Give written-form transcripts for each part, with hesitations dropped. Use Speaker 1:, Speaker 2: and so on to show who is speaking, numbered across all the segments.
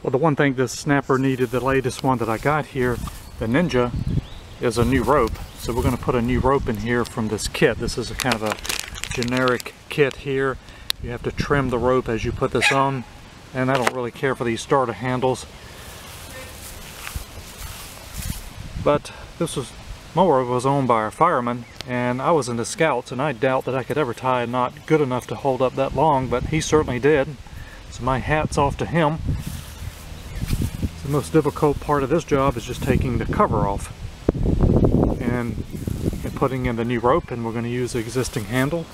Speaker 1: Well, the one thing this snapper needed, the latest one that I got here, the Ninja, is a new rope. So we're going to put a new rope in here from this kit. This is a kind of a generic kit here. You have to trim the rope as you put this on, and I don't really care for these starter handles. But Mower was owned by a fireman, and I was in the Scouts, and I doubt that I could ever tie a knot good enough to hold up that long, but he certainly did. So my hat's off to him. The most difficult part of this job is just taking the cover off and putting in the new rope, and we're going to use the existing handle.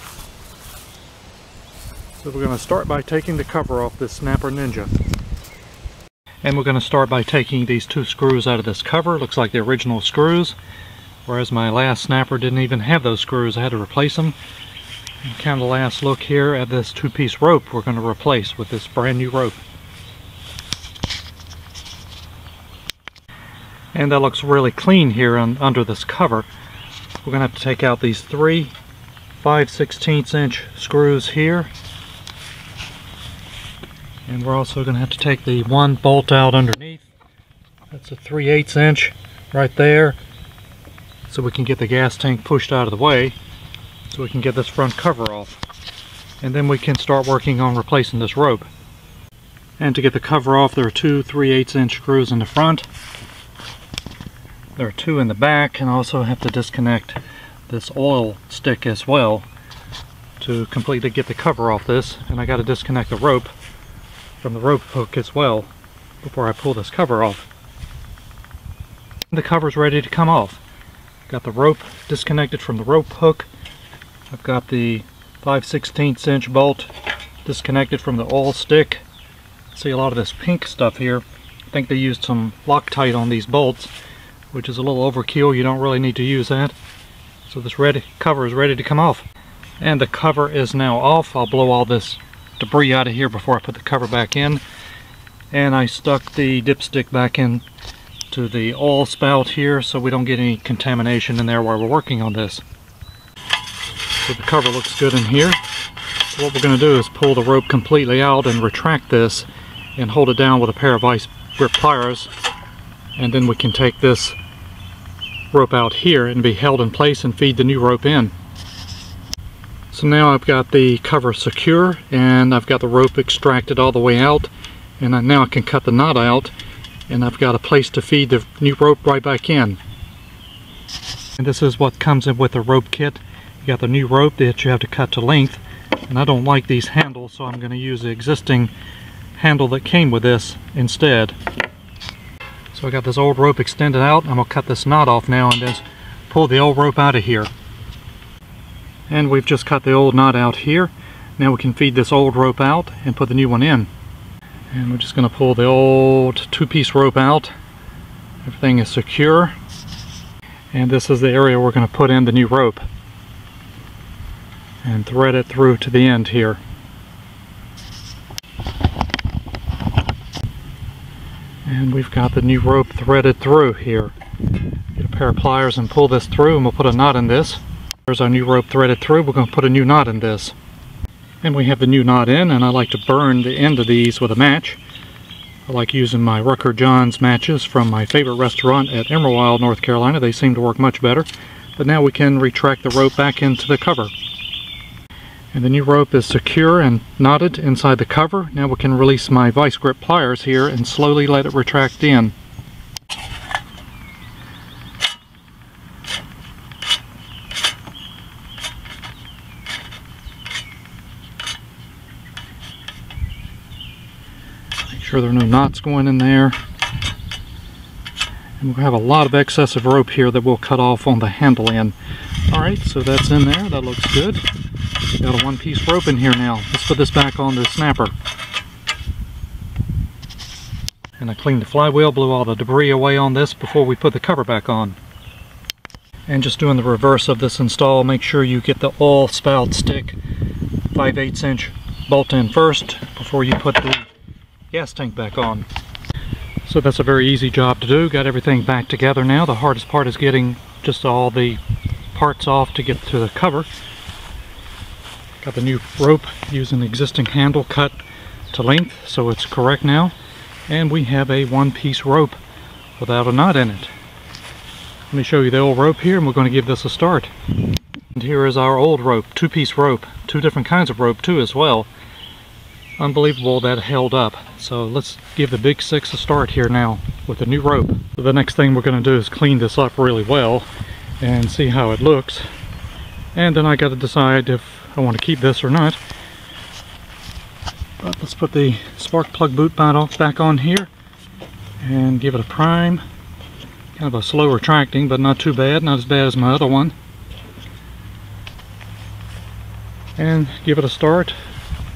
Speaker 1: So we're going to start by taking the cover off this Snapper Ninja. And we're going to start by taking these two screws out of this cover. Looks like the original screws, whereas my last snapper didn't even have those screws. I had to replace them. And kind of the last look here at this two-piece rope we're going to replace with this brand new rope. And that looks really clean here under this cover. We're going to have to take out these three 5/16 inch screws here. And we're also going to have to take the one bolt out underneath. That's a 3/8 inch right there. So we can get the gas tank pushed out of the way, so we can get this front cover off. And then we can start working on replacing this rope. And to get the cover off, there are two 3/8 inch screws in the front. There are two in the back, and I also have to disconnect this oil stick as well to completely get the cover off this. And I got to disconnect the rope from the rope hook as well before I pull this cover off. The cover's ready to come off. Got the rope disconnected from the rope hook. I've got the 5/16 inch bolt disconnected from the oil stick. See a lot of this pink stuff here. I think they used some Loctite on these bolts, which is a little overkill. You don't really need to use that. So this cover is ready to come off. And the cover is now off. I'll blow all this debris out of here before I put the cover back in. And I stuck the dipstick back in to the oil spout here so we don't get any contamination in there while we're working on this. So the cover looks good in here. So what we're going to do is pull the rope completely out and retract this and hold it down with a pair of vice grip pliers. And then we can take this rope out here and be held in place and feed the new rope in. So now I've got the cover secure, and I've got the rope extracted all the way out, and now I can cut the knot out, and I've got a place to feed the new rope right back in. And this is what comes in with the rope kit. You got the new rope that you have to cut to length, and I don't like these handles, so I'm going to use the existing handle that came with this instead. So I got this old rope extended out. I'm going to cut this knot off now and just pull the old rope out of here. And we've just cut the old knot out here. Now we can feed this old rope out and put the new one in. And we're just going to pull the old two-piece rope out. Everything is secure. And this is the area we're going to put in the new rope. And thread it through to the end here. And we've got the new rope threaded through here. Get a pair of pliers and pull this through, and we'll put a knot in this. There's our new rope threaded through. We're going to put a new knot in this. And we have the new knot in, and I like to burn the end of these with a match. I like using my Rucker John's matches from my favorite restaurant at Emerald, North Carolina. They seem to work much better. But now we can retract the rope back into the cover. And the new rope is secure and knotted inside the cover. Now we can release my vice grip pliers here and slowly let it retract in. Make sure there are no knots going in there. And we'll have a lot of excessive rope here that we'll cut off on the handle end. Alright, so that's in there. That looks good. Got a one-piece rope in here now. Let's put this back on the snapper. And I cleaned the flywheel, blew all the debris away on this before we put the cover back on. And just doing the reverse of this install, make sure you get the oil spout stick 5/8 inch bolt in first before you put the gas tank back on. So that's a very easy job to do. Got everything back together now. The hardest part is getting just all the parts off to get to the cover. Got the new rope using the existing handle cut to length, so it's correct now. And we have a one-piece rope without a knot in it. Let me show you the old rope here, and we're going to give this a start. And here is our old rope, two-piece rope. Two different kinds of rope too as well. Unbelievable that held up. So let's give the Big 6 a start here now with the new rope. So the next thing we're going to do is clean this up really well and see how it looks. And then I got to decide if I want to keep this or not. But let's put the spark plug boot back on here and give it a prime. Kind of a slow retracting, but not too bad, not as bad as my other one. And give it a start.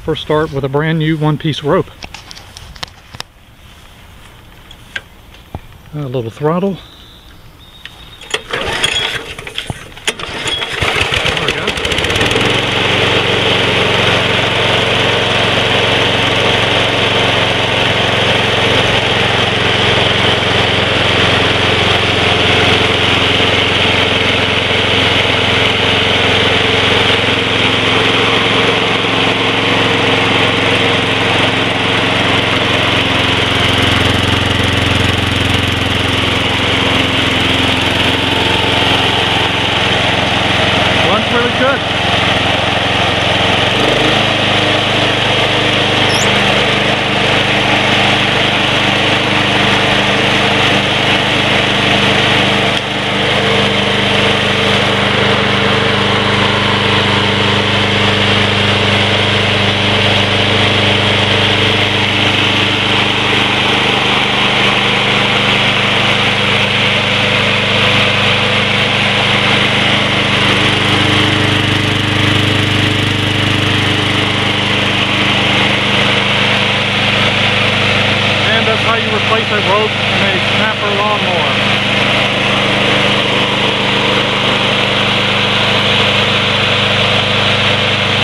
Speaker 1: First start with a brand new one-piece rope. A little throttle. There we go. Really good. How you replace a rope in a Snapper lawnmower.